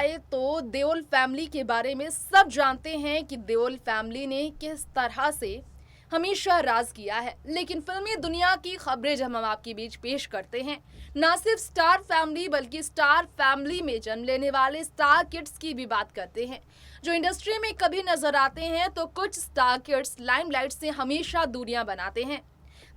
जाए तो देओल फैमिली के बारे में सब जानते हैं कि देओल फैमिली ने किस तरह से हमेशा राज किया है। लेकिन फिल्मी दुनिया की खबरें जब हम आपके बीच पेश करते हैं, ना सिर्फ स्टार फैमिली बल्कि स्टार फैमिली में जन्म लेने वाले स्टार किड्स की भी बात करते हैं, जो इंडस्ट्री में कभी नजर आते हैं तो कुछ स्टार किड्स लाइमलाइट से हमेशा दूरियां बनाते हैं।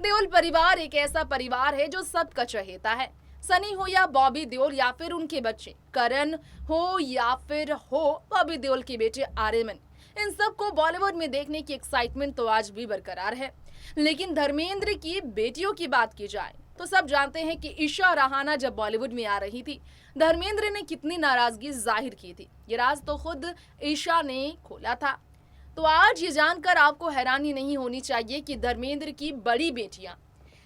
देओल परिवार एक ऐसा परिवार है जो सबका चहेता है। सनी हो या बॉबी देओल या फिर उनके बच्चे करण हो या फिर हो बॉबी देओल के बेटे आर्यमन, इन सबको बॉलीवुड में देखने की एक्साइटमेंट तो आज भी बरकरार है। लेकिन धर्मेंद्र की बेटियों की बात की जाए तो सब जानते हैं कि ईशा रहाना जब बॉलीवुड में आ रही थी, धर्मेंद्र ने कितनी नाराजगी जाहिर की थी। ये राज तो खुद ईशा ने खोला था। तो आज ये जानकर आपको हैरानी नहीं होनी चाहिए कि धर्मेंद्र की बड़ी बेटियां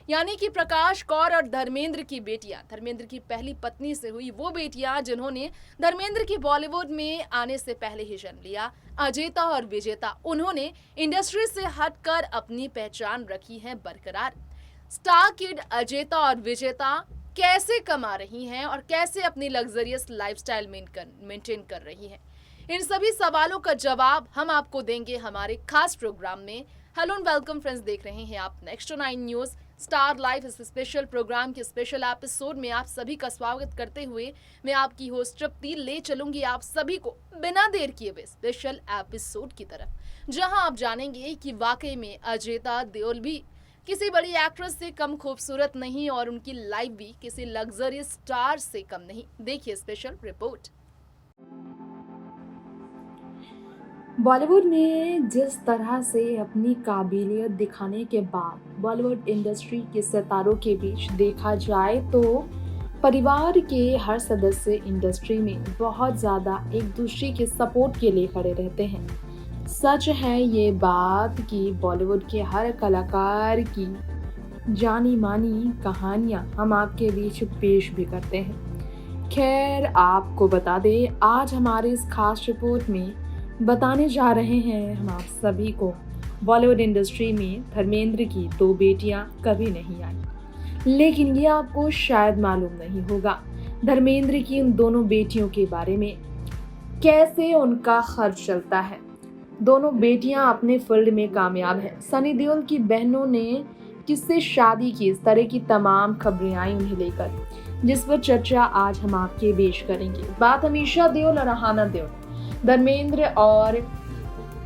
यानी कि प्रकाश कौर और धर्मेंद्र की बेटियां, धर्मेंद्र की पहली पत्नी से हुई वो बेटियां जिन्होंने धर्मेंद्र की बॉलीवुड में आने से पहले ही जन्म लिया, अजेता और विजेता, उन्होंने इंडस्ट्री से हटकर अपनी पहचान रखी है बरकरार। स्टार किड अजेता और विजेता कैसे कमा रही हैं और कैसे अपनी लग्जरियस लाइफस्टाइल मेंटेन कर रही हैं, इन सभी सवालों का जवाब हम आपको देंगे हमारे खास प्रोग्राम में। हेलो एंड वेलकम फ्रेंड्स, देख रहे हैं आप नेक्स्ट 9 न्यूज स्टार लाइव। इस स्पेशल प्रोग्राम के स्पेशल एपिसोड में आप सभी का स्वागत करते हुए मैं आपकी होस्ट तृप्ति ले चलूंगी आप सभी को बिना देर किए हुए स्पेशल एपिसोड की तरफ, जहां आप जानेंगे कि वाकई में अजेता देओल भी किसी बड़ी एक्ट्रेस से कम खूबसूरत नहीं और उनकी लाइफ भी किसी लग्जरी स्टार से कम नहीं। देखिए स्पेशल रिपोर्ट। बॉलीवुड में जिस तरह से अपनी काबिलियत दिखाने के बाद बॉलीवुड इंडस्ट्री के सितारों के बीच देखा जाए तो परिवार के हर सदस्य इंडस्ट्री में बहुत ज़्यादा एक दूसरे के सपोर्ट के लिए खड़े रहते हैं। सच है ये बात कि बॉलीवुड के हर कलाकार की जानी मानी कहानियाँ हम आपके बीच पेश भी करते हैं। खैर, आपको बता दें, आज हमारे इस खास रिपोर्ट में बताने जा रहे हैं हम आप सभी को बॉलीवुड इंडस्ट्री में धर्मेंद्र की 2 बेटियां कभी नहीं आई, लेकिन ये आपको शायद मालूम नहीं होगा धर्मेंद्र की उन दोनों बेटियों के बारे में, कैसे उनका खर्च चलता है। दोनों बेटियां अपने फील्ड में कामयाब हैं। सनी देओल की बहनों ने किससे शादी की, इस तरह की तमाम खबरें आई उन्हें लेकर, जिस पर चर्चा आज हम आपके पेश करेंगे। बात हमेशा देओल और रहाना देओल, धर्मेंद्र और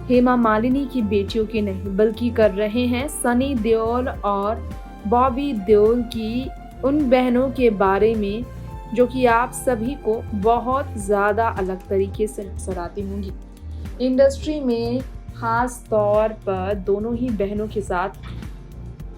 हेमा मालिनी की बेटियों की नहीं, बल्कि कर रहे हैं सनी देओल और बॉबी देओल की उन बहनों के बारे में जो कि आप सभी को बहुत ज़्यादा अलग तरीके से नजर आती होंगी। इंडस्ट्री में खास तौर पर दोनों ही बहनों के साथ।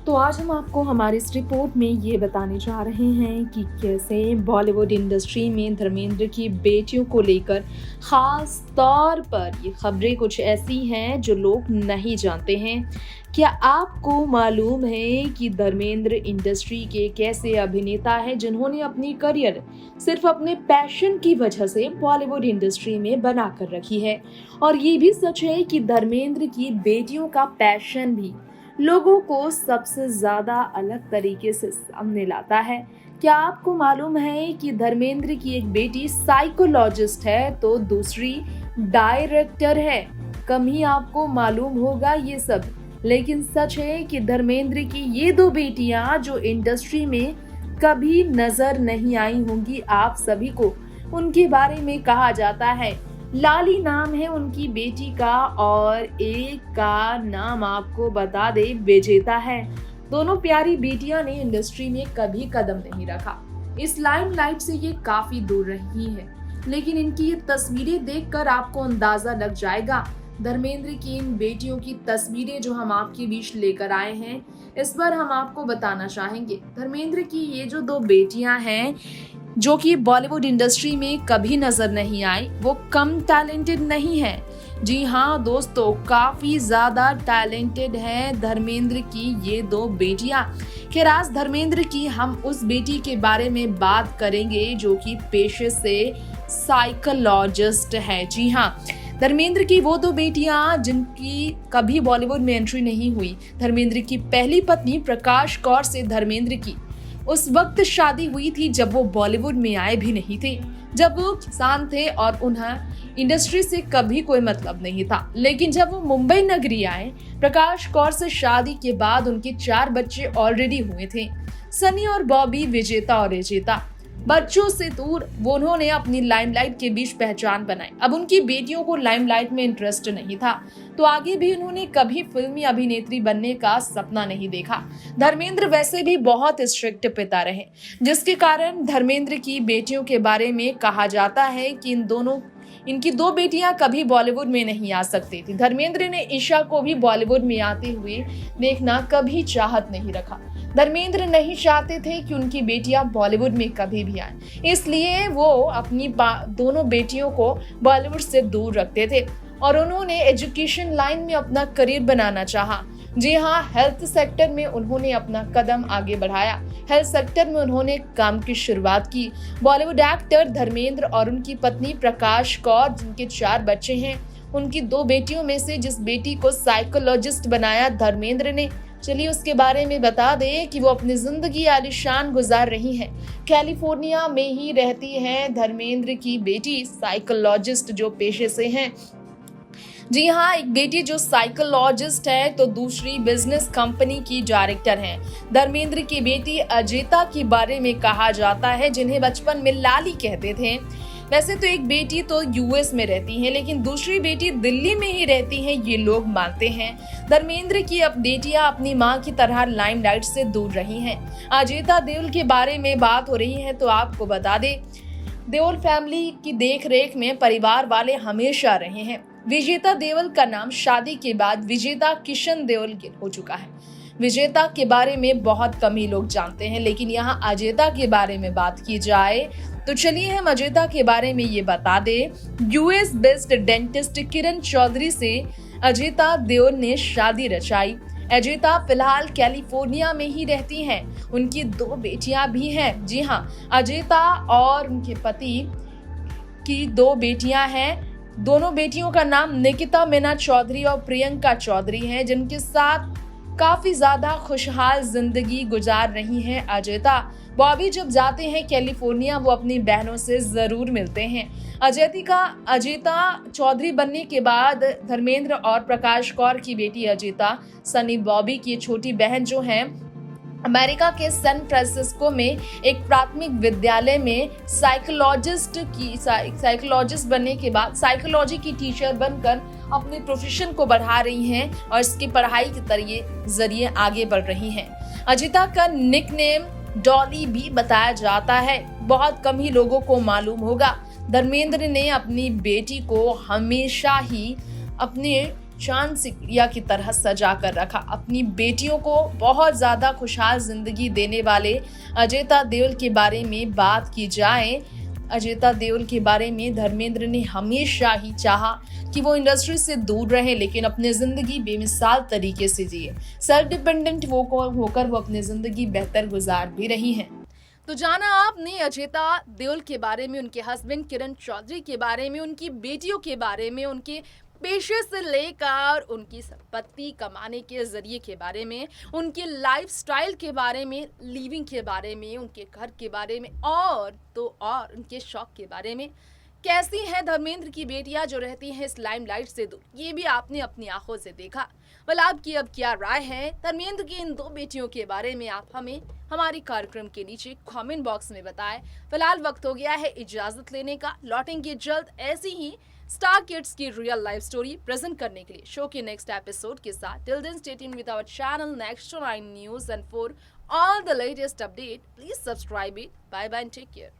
तो आज हम आपको हमारी इस रिपोर्ट में ये बताने जा रहे हैं कि कैसे बॉलीवुड इंडस्ट्री में धर्मेंद्र की बेटियों को लेकर खास तौर पर ये खबरें कुछ ऐसी हैं जो लोग नहीं जानते हैं। क्या आपको मालूम है कि धर्मेंद्र इंडस्ट्री के एक ऐसे अभिनेता हैं जिन्होंने अपनी करियर सिर्फ अपने पैशन की वजह से बॉलीवुड इंडस्ट्री में बना कर रखी है। और ये भी सच है कि धर्मेंद्र की बेटियों का पैशन भी लोगों को सबसे ज्यादा अलग तरीके से सामने लाता है। क्या आपको मालूम है कि धर्मेंद्र की एक बेटी साइकोलॉजिस्ट है तो दूसरी डायरेक्टर है। कम ही आपको मालूम होगा ये सब, लेकिन सच है कि धर्मेंद्र की ये 2 बेटियां जो इंडस्ट्री में कभी नजर नहीं आई होंगी आप सभी को, उनके बारे में कहा जाता है लाली नाम है उनकी बेटी का और एक का नाम आपको बता दे विजेता है। दोनों प्यारी बेटियां ने इंडस्ट्री में कभी कदम नहीं रखा, इस लाइमलाइट से ये काफी दूर रही है, लेकिन इनकी ये तस्वीरें देखकर आपको अंदाजा लग जाएगा। धर्मेंद्र की इन बेटियों की तस्वीरें जो हम आपके बीच लेकर आए हैं, इस पर हम आपको बताना चाहेंगे धर्मेंद्र की ये जो 2 बेटियां हैं जो कि बॉलीवुड इंडस्ट्री में कभी नजर नहीं आई, वो कम टैलेंटेड नहीं है। जी हाँ दोस्तों, काफी ज्यादा टैलेंटेड है धर्मेंद्र की ये 2 बेटियां। खैर, आज धर्मेंद्र की हम उस बेटी के बारे में बात करेंगे जो कि पेशे से साइकोलॉजिस्ट है। जी हाँ, धर्मेंद्र की वो 2 बेटियां जिनकी कभी बॉलीवुड में एंट्री नहीं हुई। धर्मेंद्र की पहली पत्नी प्रकाश कौर से धर्मेंद्र की उस वक्त शादी हुई थी जब वो बॉलीवुड में आए भी नहीं थे। जब वो किसान थे और उन्हें इंडस्ट्री से कभी कोई मतलब नहीं था। लेकिन जब वो मुंबई नगरी आए, प्रकाश कौर से शादी के बाद उनके 4 बच्चे ऑलरेडी हुए थे, सनी और बॉबी, विजेता और अजेता। बच्चों से दूर वो उन्होंने अपनी लाइमलाइट के बीच पहचान बनाई। अब उनकी बेटियों को लाइमलाइट में इंटरेस्ट नहीं था, तो आगे भी उन्होंने कभी फिल्मी अभिनेत्री बनने का सपना नहीं देखा। धर्मेंद्र वैसे भी बहुत स्ट्रिक्ट पिता रहे, जिसके कारण धर्मेंद्र की बेटियों के बारे में कहा जाता है कि इनकी 2 बेटियां कभी बॉलीवुड में नहीं आ सकती थी। धर्मेंद्र ने ईशा को भी बॉलीवुड में आते हुए देखना कभी चाहत नहीं रखा। धर्मेंद्र नहीं चाहते थे कि उनकी बेटियां बॉलीवुड में कभी भी आएं, इसलिए वो अपनी दोनों बेटियों को बॉलीवुड से दूर रखते थे और उन्होंने एजुकेशन लाइन में अपना करियर बनाना चाहा। जी हाँ, हेल्थ सेक्टर में उन्होंने अपना कदम आगे बढ़ाया। हेल्थ सेक्टर में उन्होंने काम की शुरुआत की। बॉलीवुड एक्टर धर्मेंद्र और उनकी पत्नी प्रकाश कौर, जिनके 4 बच्चे हैं, उनकी 2 बेटियों में से जिस बेटी को साइकोलॉजिस्ट बनाया धर्मेंद्र ने, चलिए उसके बारे में बता दें कि वो अपनी जिंदगी आलीशान गुजार रही हैं। कैलिफोर्निया में ही रहती है धर्मेंद्र की बेटी, साइकोलॉजिस्ट जो पेशे से हैं। जी हाँ, एक बेटी जो साइकोलॉजिस्ट है तो दूसरी बिजनेस कंपनी की डायरेक्टर हैं। धर्मेंद्र की बेटी अजेता के बारे में कहा जाता है, जिन्हें बचपन में लाली कहते थे। वैसे तो एक बेटी तो यूएस में रहती है, लेकिन दूसरी बेटी दिल्ली में ही रहती है, ये लोग मानते हैं। धर्मेंद्र की अब बेटियां अपनी मां की तरह लाइमलाइट से दूर रही हैं। अजेता देओल के बारे में बात हो रही है तो आपको बता दें, देओल फैमिली की देखरेख में परिवार वाले हमेशा रहे हैं। विजेता देओल का नाम शादी के बाद विजेता किशन देओल हो चुका है। विजेता के बारे में बहुत कम ही लोग जानते हैं, लेकिन यहाँ अजेता के बारे में बात की जाए तो चलिए हम अजेता के बारे में ये बता दें। US based dentist Kiran Chaudhary से अजेता देओल ने शादी रचाई। अजेता फिलहाल कैलिफोर्निया में ही रहती हैं। उनकी 2 बेटियां भी हैं। जी हाँ, अजेता और उनके पति की 2 बेटियां हैं। दोनों बेटियों का नाम निकिता मीना चौधरी और प्रियंका चौधरी है, जिनके साथ काफी ज्यादा खुशहाल जिंदगी गुजार रही हैं अजेता। बॉबी जब जाते हैं कैलिफोर्निया, वो अपनी बहनों से जरूर मिलते हैं। अजेता चौधरी बनने के बाद धर्मेंद्र और प्रकाश कौर की बेटी अजेता, सनी बॉबी की छोटी बहन जो है, अमेरिका के सैन फ्रांसिस्को में एक प्राथमिक विद्यालय में साइकोलॉजिस्ट बनने के बाद साइकोलॉजी की टीचर बनकर अपने प्रोफेशन को बढ़ा रही हैं और इसकी पढ़ाई के जरिए आगे बढ़ रही हैं। अजिता का निकनेम डॉली भी बताया जाता है, बहुत कम ही लोगों को मालूम होगा। धर्मेंद्र ने अपनी बेटी को हमेशा ही अपने चांद सिकरिया की तरह सजा कर रखा। अपनी बेटियों को बहुत ज्यादा खुशहाल जिंदगी देने वाले अजेता देओल के बारे में बात की जाए, अजेता देओल के बारे में धर्मेंद्र ने हमेशा ही चाहा कि वो इंडस्ट्री से दूर रहे, लेकिन अपनी जिंदगी बेमिसाल तरीके से जिए। सेल्फ डिपेंडेंट होकर वो अपनी जिंदगी बेहतर गुजार भी रही हैं। तो जाना आपने अजेता देओल के बारे में, उनके हस्बैंड किरण चौधरी के बारे में, उनकी बेटियों के बारे में, उनके पेशे से लेकर उनकी संपत्ति कमाने के जरिए के बारे में, उनके लाइफस्टाइल के बारे में, लिविंग के बारे में, उनके घर के बारे में और तो और उनके शौक के बारे में। कैसी हैं धर्मेंद्र की बेटियां जो रहती हैं इस लाइमलाइट से दूर, ये भी आपने अपनी आंखों से देखा। well, आपकी अब क्या राय है धर्मेंद्र की इन 2 बेटियों के बारे में? आप हमें हमारी कार्यक्रम के नीचे कमेंट बॉक्स में बताएं। फिलहाल वक्त हो गया है इजाजत लेने का। लौटेंगे जल्द ऐसी ही स्टार किड्स की रियल लाइफ स्टोरी प्रेजेंट करने के लिए शो के नेक्स्ट एपिसोड के साथ। Till then stay tuned with our channel next 9 news and for all the latest update please subscribe it. Bye bye and take care.